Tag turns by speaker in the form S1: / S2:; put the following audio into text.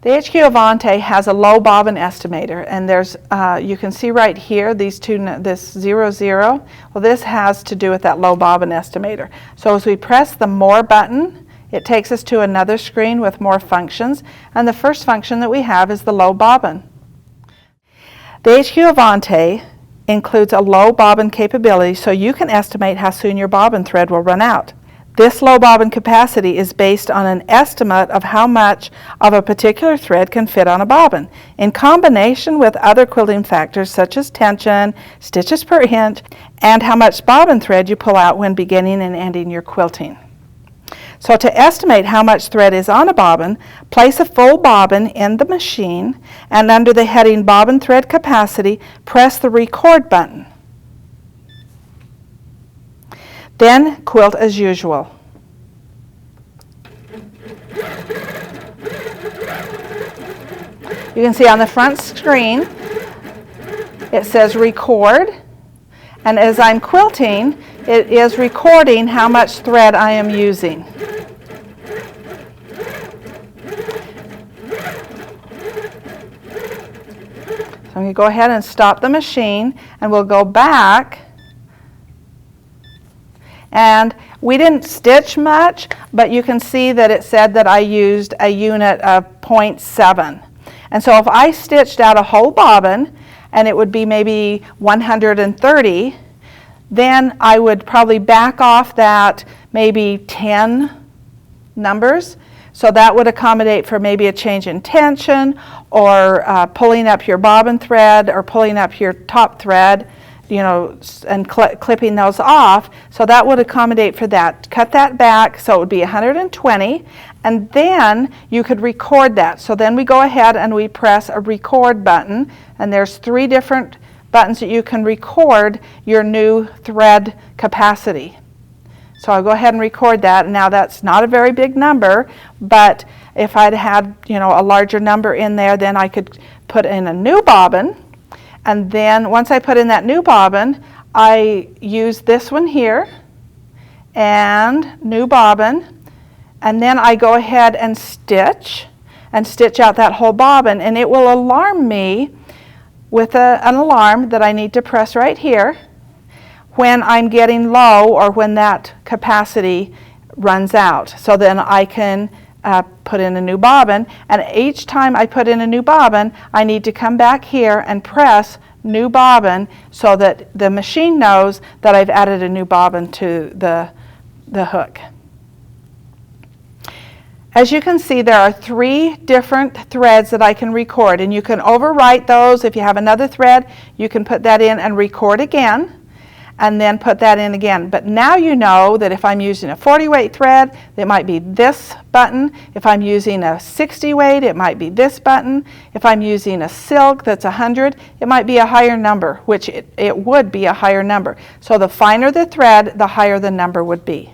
S1: The HQ Avante has a low bobbin estimator, and there's you can see right here these two, this 0, 0. Well, this has to do with that low bobbin estimator. So as we press the More button, it takes us to another screen with more functions, and the first function that we have is the low bobbin. The HQ Avante includes a low bobbin capability, so you can estimate how soon your bobbin thread will run out. This low bobbin capacity is based on an estimate of how much of a particular thread can fit on a bobbin, in combination with other quilting factors such as tension, stitches per inch, and how much bobbin thread you pull out when beginning and ending your quilting. So to estimate how much thread is on a bobbin, place a full bobbin in the machine, and under the heading Bobbin Thread Capacity, press the Record button. Then quilt as usual. You can see on the front screen it says Record, and as I'm quilting it is recording how much thread I am using. So I'm going to go ahead and stop the machine, and we'll go back. And we didn't stitch much, but you can see that it said that I used a unit of 0.7. And so if I stitched out a whole bobbin, and it would be maybe 130, then I would probably back off that maybe 10 numbers. So that would accommodate for maybe a change in tension, or pulling up your bobbin thread, or pulling up your top thread, you know, and clipping those off. So that would accommodate for that. Cut that back, so it would be 120, and then you could record that. So then we go ahead and we press a Record button, and there's 3 different buttons that you can record your new thread capacity. So I'll go ahead and record that. Now that's not a very big number, but if I'd had, you know, a larger number in there, then I could put in a new bobbin. And then once I put in that new bobbin, I use this one here and new bobbin, and then I go ahead and stitch out that whole bobbin, and it will alarm me with an alarm that I need to press right here when I'm getting low, or when that capacity runs out. So then I can put in a new bobbin, and each time I put in a new bobbin, I need to come back here and press new bobbin so that the machine knows that I've added a new bobbin to the hook. As you can see, there are 3 different threads that I can record, and you can overwrite those. If you have another thread, you can put that in and record again, and then put that in again. But now you know that if I'm using a 40 weight thread, it might be this button. If I'm using a 60 weight, it might be this button. If I'm using a silk that's 100, it might be a higher number, which it would be a higher number. So the finer the thread, the higher the number would be.